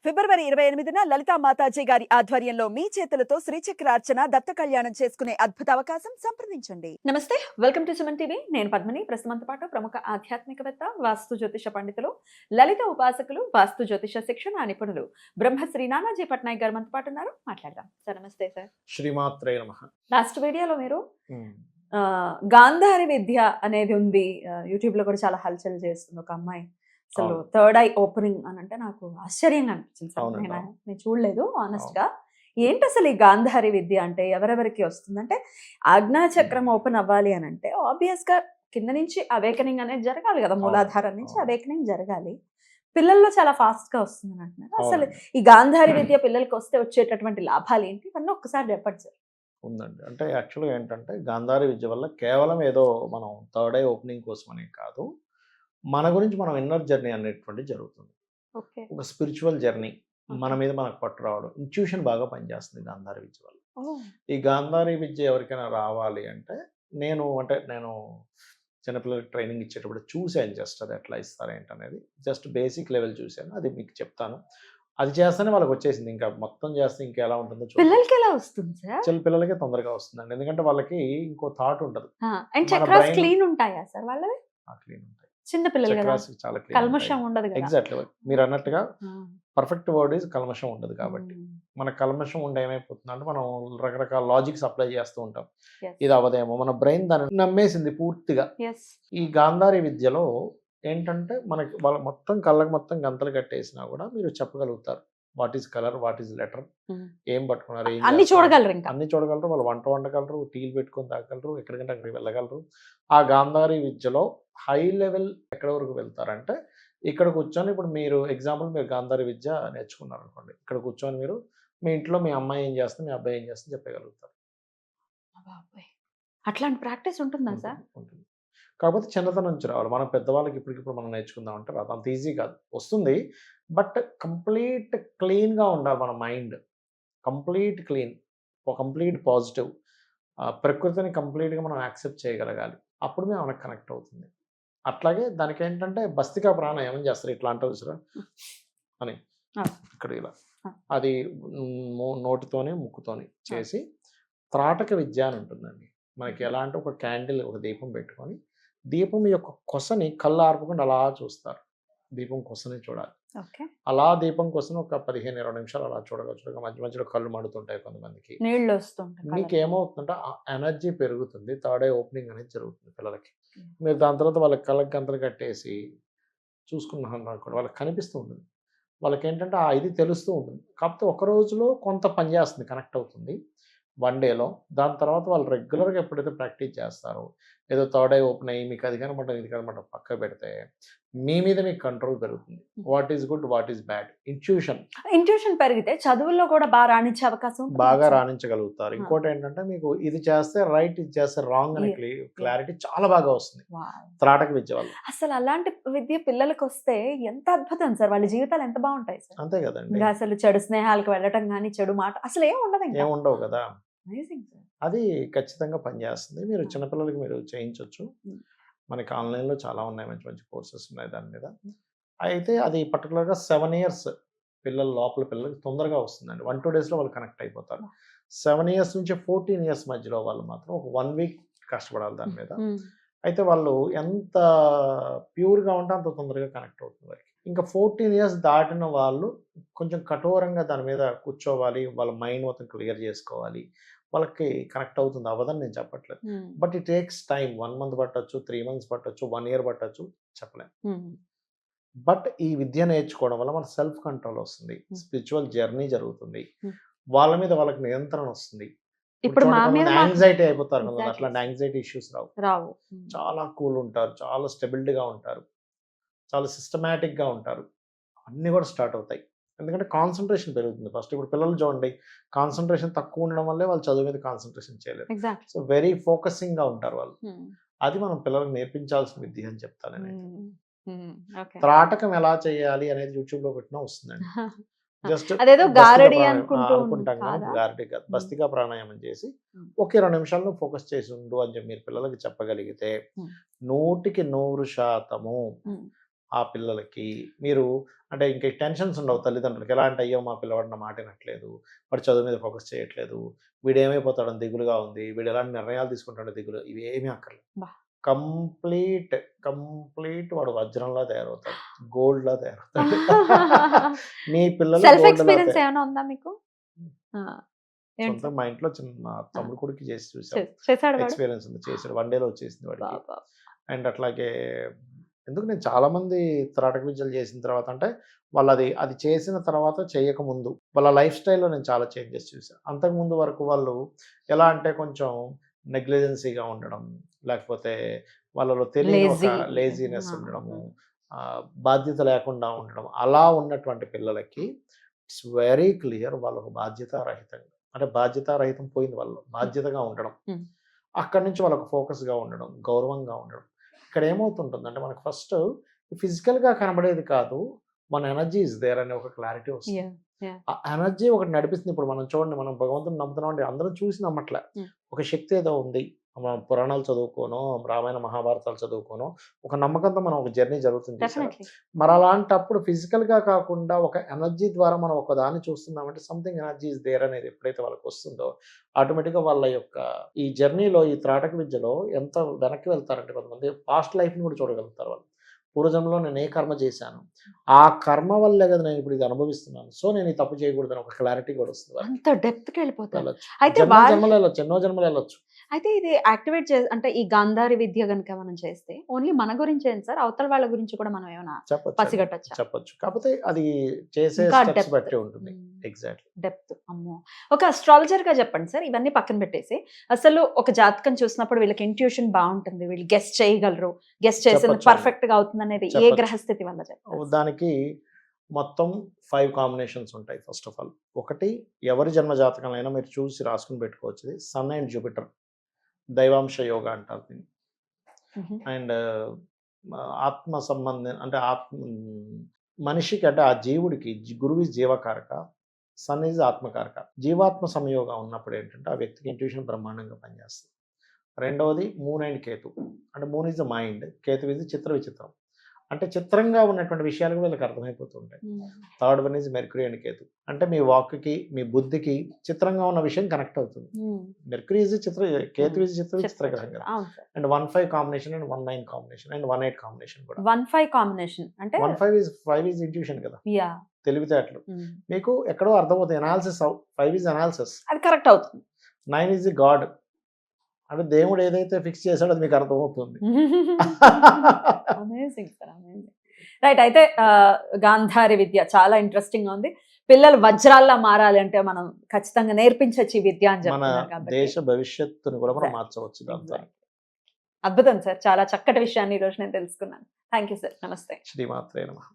ఫిబ్రవరి 28న లలితా మాతాజీ గారి ఆధ్వర్యంలో మీ చేతులతో శ్రీచక్రార్చన దత్త కళ్యాణం చేసుకునే అద్భుత అవకాశం సంప్రదించండి. నమస్తే, వెల్కమ్ టు సుమన్ టీవీ. నేను పద్మిని. ప్రస్తుతంతో పాటు ప్రముఖ ఆధ్యాత్మికవేత్త, వాస్తు జ్యోతిష పండితులు, లలిత ఉపాసకులు, వాస్తు జ్యోతిష శిక్షణ నిపుణులు బ్రహ్మశ్రీ నానాజీ పట్నాయక్ గారు మనతో పాటు ఉన్నారు. మాట్లాడదాం సార్. నమస్తే సార్. శ్రీమాత్రే నమః. లాస్ట్ వీడియోలో మీరు గాంధారి విద్య అనేది ఉంది, యూట్యూబ్ లో కూడా చాలా హల్చల్ చేస్తుంది ఒక అమ్మాయి. అసలు థర్డ్ ఐ ఓపెనింగ్ అని అంటే నాకు ఆశ్చర్యంగా అనిపించింది సార్. నేను చూడలేదు ఆనెస్ట్ గా. ఏంటి అసలు ఈ గాంధారి విద్య అంటే ఎవరెవరికి వస్తుంది అంటే, ఆజ్ఞాచక్రం ఓపెన్ అవ్వాలి అని అంటే ఆబ్వియస్ గా కింద నుంచి అవేకనింగ్ అనేది జరగాలి కదా, మూలాధారం నుంచి అవేకనింగ్ జరగాలి. పిల్లల్లో చాలా ఫాస్ట్ గా వస్తుంది అని అంటున్నారు. అసలు ఈ గాంధారి విద్య పిల్లలకి వస్తే వచ్చేటటువంటి లాభాలు ఏంటి, ఇవన్నీ ఒక్కసారి చెప్పండి సార్. ఉందండి. అంటే యాక్చువల్గా ఏంటంటే గాంధారి విద్య వల్ల కేవలం ఏదో మనం థర్డ్ ఐ ఓపెనింగ్ కోసమనే కాదు, మన గురించి మనం ఇన్నర్ జర్నీ అనేటువంటి జరుగుతుంది. ఒక స్పిరిచువల్ జర్నీ, మన మీద మనకు పట్టు రావడం, ఇన్ట్యూషన్ బాగా పనిచేస్తుంది గాంధారి విద్య వల్ల. ఈ గాంధారి విద్య ఎవరికైనా రావాలి అంటే నేను చిన్నపిల్లలకి ట్రైనింగ్ ఇచ్చేటప్పుడు చూశాను. జస్ట్ అది ఎట్లా ఇస్తారు ఏంటనేది జస్ట్ బేసిక్ లెవెల్ చూశాను. అది మీకు చెప్తాను. అది చేస్తేనే వాళ్ళకి వచ్చేసింది. ఇంకా మొత్తం చేస్తే ఇంకా ఎలా ఉంటుందో పిల్లలకి ఎలా వస్తుంది సార్? పిల్లలకే తొందరగా వస్తుందండి. ఎందుకంటే వాళ్ళకి ఇంకో థాట్ ఉండదు. క్లీన్ ఉంటాయా సార్ వాళ్ళవి? క్లీన్ ఉంటాయి. చిన్న పిల్లలు చాలా కల్మషం ఉండదు. ఎగ్జాక్ట్లీ మీరు అన్నట్టుగా పర్ఫెక్ట్ వర్డ్ ఈజ్ కల్మషం ఉండదు. కాబట్టి మన కల్మషం ఉండే ఏమైపోతుంది అంటే మనం రకరకాల లాజిక్స్ అప్లై చేస్తూ ఉంటాం. ఇది అవదేమో, మన బ్రెయిన్ దాన్ని నమ్మేసింది పూర్తిగా. ఈ గాంధారి విద్యలో ఏంటంటే మనకి వాళ్ళ మొత్తం కళ్ళకి మొత్తం గంతలు కట్టేసినా కూడా మీరు చెప్పగలుగుతారు what is colour, what is letter, ఏం పట్టుకున్నారు, అన్ని చూడగలరు. అన్ని చూడగలరు. వాళ్ళు వంట వండగలరు, టీలు పెట్టుకొని తాగలరు, ఎక్కడికంటే అక్కడికి వెళ్ళగలరు. ఆ గాంధారి విద్యలో హై లెవెల్ ఎక్కడి వరకు వెళ్తారంటే, ఇక్కడ కూర్చొని ఇప్పుడు మీరు ఎగ్జాంపుల్ మీరు గాంధారి విద్య నేర్చుకున్నారు అనుకోండి, ఇక్కడ కూర్చొని మీరు మీ ఇంట్లో మీ అమ్మాయి ఏం చేస్తుంది, మీ అబ్బాయి ఏం చేస్తుంది చెప్పగలుగుతారు. అట్లాంటి ప్రాక్టీస్ ఉంటుందా సార్? ఉంటుంది. కాకపోతే చిన్నతనం నుంచి రావాలి. మనం పెద్దవాళ్ళకి ఇప్పటికిప్పుడు మనం నేర్చుకుందాం అంటే రాదు, అంత ఈజీ కాదు. వస్తుంది, బట్ కంప్లీట్ క్లీన్గా ఉండాలి మన mind. Complete clean, complete positive. ప్రకృతిని కంప్లీట్గా మనం యాక్సెప్ట్ చేయగలగాలి. అప్పుడు మేము మనకు కనెక్ట్ అవుతుంది. అట్లాగే దానికి ఏంటంటే భస్తికా ప్రాణాయామం చేస్తారు. ఇట్లా అంటారు చూసారా అని, ఇక్కడ ఇలా అది నోటితోని ముక్కుతోని చేసి త్రాటక విద్య అని ఉంటుందండి. మనకి ఎలా అంటే ఒక క్యాండిల్, ఒక దీపం పెట్టుకొని దీపం యొక్క కొసని కళ్ళు ఆర్పకుండా అలా చూస్తారు. దీపం కొసని చూడాలి. అలా దీపం కోసం ఒక 15-20 నిమిషాలు అలా చూడగా మధ్య మధ్యలో కళ్ళు మండుతుంటాయి కొంతమందికి, నీళ్ళు వస్తుంటాయి. మీకు ఏమవుతుందంటే ఎనర్జీ పెరుగుతుంది. థర్డ్ ఐ ఓపెనింగ్ అనేది జరుగుతుంది పిల్లలకి. మీరు దాని తర్వాత వాళ్ళకి కళ్ళకి గంతలు కట్టేసి చూసుకున్నాను అనుకోండి, వాళ్ళకి కనిపిస్తూ ఉంటుంది. వాళ్ళకి ఏంటంటే ఇది తెలుస్తూ ఉంటుంది. కాకపోతే ఒక రోజులో కొంత పని చేస్తుంది, కనెక్ట్ అవుతుంది 1 డేలో. దాని తర్వాత వాళ్ళు రెగ్యులర్గా ఎప్పుడైతే ప్రాక్టీస్ చేస్తారో, ఏదో థర్డ్ ఐ ఓపెన్ అయ్యి మీకు అది కనమాట ఇది కనమాట పక్క పెడితే మీ మీద మీకు కంట్రోల్ పెరుగుతుంది. What is good, what is bad, intuition పెరిగితే చదువుల్లో కూడా బాగా రాణించే అవకాశం బాగా రాణించగలుగుతారు. ఇంకోటి ఏంటంటే మీకు ఇది చేస్తే రైట్, ఇది చేస్తే రాంగ్ అనే క్లారిటీ చాలా బాగా వస్తుంది త్రాటక విద్య వల్ల. అసలు అలాంటి విద్య పిల్లలకు వస్తే ఎంత అద్భుతం సార్, వాళ్ళ జీవితాలు ఎంత బాగుంటాయి సార్. అంతే కదండి. అసలు చెడు స్నేహాలకు వెళ్ళటం కానీ, చెడు మాట అసలు ఏముండవు కదా. అది ఖచ్చితంగా పనిచేస్తుంది. మీరు చిన్నపిల్లలకి మీరు చేయించవచ్చు. మనకి ఆన్లైన్లో చాలా ఉన్నాయి, మంచి మంచి కోర్సెస్ ఉన్నాయి దాని మీద. అయితే అది పర్టికులర్గా 7 ఇయర్స్ పిల్లలకి తొందరగా వస్తుందండి. 1-2 డేస్లో వాళ్ళు కనెక్ట్ అయిపోతారు. 7 ఇయర్స్ నుంచి 14 ఇయర్స్ మధ్యలో వాళ్ళు మాత్రం ఒక 1 వీక్ కష్టపడాలి దాని మీద. అయితే వాళ్ళు ఎంత ప్యూర్గా ఉంటే అంత తొందరగా కనెక్ట్ అవుతుంది వారికి. ఇంకా 14 ఇయర్స్ దాటిన వాళ్ళు కొంచెం కఠోరంగా దాని మీద కూర్చోవాలి, వాళ్ళ మైండ్ మొత్తం క్లియర్ చేసుకోవాలి. వాళ్ళకి కనెక్ట్ అవుతుంది, అవ్వదని నేను చెప్పట్లేదు. But it takes time. 1 month పట్టచ్చు, 3 మంత్స్ పట్టచ్చు, 1 ఇయర్ పట్టచ్చు, చెప్పలేము. బట్ ఈ విద్య నేర్చుకోవడం వల్ల మన సెల్ఫ్ కంట్రోల్ వస్తుంది, స్పిరిచువల్ జర్నీ జరుగుతుంది, వాళ్ళ మీద వాళ్ళకి నియంత్రణ వస్తుంది. ఇప్పుడు యాంగ్జైటీ అయిపోతారు కదా, అట్లాంటి యాంగ్జైటీ ఇష్యూస్ రావు. చాలా కూల్ ఉంటారు, చాలా స్టెబిలిటీగా ఉంటారు, చాలా సిస్టమేటిక్గా ఉంటారు. అన్నీ కూడా స్టార్ట్ అవుతాయి. ఎందుకంటే కాన్సన్ట్రేషన్ పెరుగుతుంది ఫస్ట్. ఇప్పుడు పిల్లలు చూడండి, కాన్సన్ట్రేషన్ తక్కువ ఉండడం వల్లే వాళ్ళు చదువు మీద కాన్సన్ట్రేషన్ చేయలేరు. సో వెరీ ఫోకసింగ్గా ఉంటారు వాళ్ళు. అది మనం పిల్లలకు నేర్పించాల్సిన విద్య అని చెప్తాను నేను. త్రాటకం ఎలా చేయాలి అనేది యూట్యూబ్లో పెట్టినా వస్తుందండి. జస్ట్ అనుకుంటాం కానీ గారడీ కాదు, భస్తికా ప్రాణాయామం చేసి ఒక 20 నిమిషాలను ఫోకస్ చేసి ఉండు అని చెప్పి మీరు పిల్లలకి చెప్పగలిగితే 100% ఆ పిల్లలకి మీరు అంటే ఇంకా టెన్షన్స్ ఉండవు తల్లిదండ్రులకి. ఎలా అంటే అయ్యో మా పిల్లవాడు నా మాట వినట్లేదు, వాడు చదువు మీద ఫోకస్ చేయట్లేదు, వీడు ఏమైపోతాడని దిగులుగా ఉంది, వీడు ఎలాంటి నిర్ణయాలు తీసుకుంటాడో దిగులు, ఇవి ఏమీ అక్కర్లేదు. బా. కంప్లీట్ కంప్లీట్ వాడు వజ్రంలా తయారవుతాడు, గోల్డ్లా తయారవుతాడు. మీ పిల్లలు సెల్ఫ్ గోల్డ్లా ఎక్స్పీరియన్స్ ఏమైనా ఉందా మీకు? ఆ, ఏంటి సొంత మా ఇంట్లో చిన్న తమ్ముడు కొడుకు చేసి చూసాం. చేశాడు వాడు? ఎక్స్పీరియన్స్ ఉంది, చేసాడు. 1 డేలో వచ్చేసింది వాడికి. బాబా. అండ్ అట్లాగే ఎందుకు నేను చాలామంది త్రాటక విద్యలు చేసిన తర్వాత అంటే వాళ్ళు అది చేసిన తర్వాత చేయకముందు వాళ్ళ లైఫ్ స్టైల్లో నేను చాలా చేంజెస్ చూసాను. అంతకుముందు వరకు వాళ్ళు ఎలా అంటే కొంచెం నెగ్లిజెన్సీగా ఉండడం, లేకపోతే వాళ్ళలో తెలియని ఒక Lazy. లేజీనెస్ ఆ, ఉండడము, బాధ్యత లేకుండా ఉండడం, అలా ఉన్నటువంటి పిల్లలకి ఇట్స్ వెరీ క్లియర్ వాళ్ళు ఒక బాధ్యతారహితంగా, అంటే బాధ్యతారహితం పోయింది వాళ్ళు, బాధ్యతగా ఉండడం, Hmm. అక్కడి నుంచి వాళ్ళకు ఫోకస్గా ఉండడం, గౌరవంగా ఉండడం. ఇక్కడ ఏమవుతుంటుందంటే మనకు ఫస్ట్ ఫిజికల్గా కనబడేది కాదు, మన ఎనర్జీ ఇస్ దేర్ అనే ఒక క్లారిటీ వస్తుంది. Yeah, yeah. ఆ ఎనర్జీ ఒకటి నడిపిస్తుంది. ఇప్పుడు మనం చూడండి, మనం భగవంతుని నమ్ముతున్నాం అంటే అందరం చూసి నమ్మట్లే, Hmm. ఒక శక్తి ఏదో ఉంది. మనం పురాణాలు చదువుకోనో, రామాయణ మహాభారతాలు చదువుకోనో ఒక నమ్మకంతో మనం ఒక జర్నీ జరుగుతుంది చూసారా? Definitely. మరి అలాంటప్పుడు ఫిజికల్గా కాకుండా ఒక ఎనర్జీ ద్వారా మనం ఒక దాన్ని చూస్తున్నామంటే సంథింగ్ ఎనర్జీ ఇస్ దేర్ అనేది ఎప్పుడైతే వాళ్ళకి వస్తుందో ఆటోమేటిక్గా వాళ్ళ యొక్క ఈ జర్నీలో, ఈ త్రాటక విద్యలో ఎంత వెనక్కి వెళ్తారంటే కొంతమంది పాస్ట్ లైఫ్ని కూడా చూడగలుగుతారు వాళ్ళు. పూర్వజన్మలో నేను ఏ కర్మ చేశాను, ఆ కర్మ వల్లే కదా నేను ఇప్పుడు ఇది అనుభవిస్తున్నాను, సో నేను ఈ తప్పు చేయకూడదని ఒక క్లారిటీ కూడా వస్తుంది వాళ్ళకి. అంత డెప్త్ కి వెళ్ళిపోతారు. వెళ్ళొచ్చు, అయితే జన్మ వాళ్ళు జన్మలు వెళ్ళొచ్చు, ఎన్నో జన్మలు వెళ్ళొచ్చు. అయితే ఇది యాక్టివేట్ అంటే ఈ గాంధారి విద్య గనుక మనం చేస్తే ఓన్లీ మన గురించి ఏంటి సార్, అవతల వాళ్ళ గురించి కూడా మనం ఏమైనా చెప్పొచ్చు, పసిగట్టచ్చా? చెప్పొచ్చు. కాకపోతే అది చేసే ఇంకా స్టెప్స్ డెప్త్. బట్టి ఉంటుంది. ఎగ్జాక్ట్లీ. డెప్త్ అమ్మో. ఒక అస్ట్రాలజర్ గా చెప్పండి సార్, ఇవన్నీ పక్కన పెట్టేసి అసలు ఒక జాతకం చూసినప్పుడు వీళ్ళకి ఇంట్యూషన్ బాగుంటుంది, వీళ్ళు గెస్ట్ చేయగలరు, గెస్ట్ చేసింది చెప్పొచ్చు. పర్ఫెక్ట్ గా అవుతుంది అనేది ఏ చెప్పొచ్చు. గ్రహస్థితి వల్ల చెప్తారు? దానికి మొత్తం 5 కాంబినేషన్స్ ఉంటాయి. ఫస్ట్ ఆఫ్ ఆల్ ఒకటి, ఎవరి జన్మ జాతకం అయినా మీరు చూసి రాసుకుని పెట్టుకోవచ్చు. ఇది సన్ అండ్ జూపిటర్ దైవాంశ యోగ అంటారు దీన్ని. అండ్ ఆత్మ సంబంధం అంటే మనిషికి అంటే ఆ జీవుడికి గురువు జీవకారక, సన్ ఈజ్ ఆత్మకారక. జీవాత్మ సంయోగం ఉన్నప్పుడు ఏంటంటే ఆ వ్యక్తికి ఇంట్యూషన్ బ్రహ్మాండంగా పనిచేస్తుంది. రెండవది మూన్ అండ్ కేతు, అంటే moon is the mind, Ketu is చిత్ర విచిత్రం, అంటే చిత్రంగా ఉన్నటువంటి విషయాలు కూడా వీళ్ళకి అర్థమైపోతూ ఉంటాయి. Third one is Mercury and Ketu, అంటే మీ వాక్కి మీ బుద్ధికి చిత్రంగా ఉన్న విషయం కనెక్ట్ అవుతుంది. మెర్క్యూరీ ఈజ్ చిత్ర, కేతు ఈజ్ చిత్ర గ్రహం కదా. And 1-5 combination and 1-9 combination and 1-8 combination కూడా. 1-5 కాంబినేషన్ అంటే 5 ఈజ్ ఇంట్యూషన్ కదా, తెలివితేటలు. మీకు ఎక్కడో అర్థమవుతుంది, ఎనాలిసిస్. 5 ఈజ్ అనాలిసిస్, అది కరెక్ట్ అవుతుంది. 9 ఈజ్ ది గాడ్, అంటే దేవుడు ఏదైతే ఫిక్స్ చేశాడో అది మీకు అర్థమవుతుంది. Amazing sir, amazing. రైట్, అయితే గాంధారి విద్య చాలా ఇంట్రెస్టింగ్ గా ఉంది. పిల్లలు వజ్రాల్లా మారాలి అంటే మనం ఖచ్చితంగా నేర్పించవచ్చు ఈ విద్య అని మన చెప్తున్నారు కాబట్టి. దేశ భవిష్యత్తును కూడా మనం మార్చవచ్చు దాంతో. అద్భుతం సార్, చాలా చక్కటి విషయాన్ని ఈ రోజు నేను తెలుసుకున్నాను. థ్యాంక్ యూ సార్, నమస్తే. శ్రీమాత్రే నమః.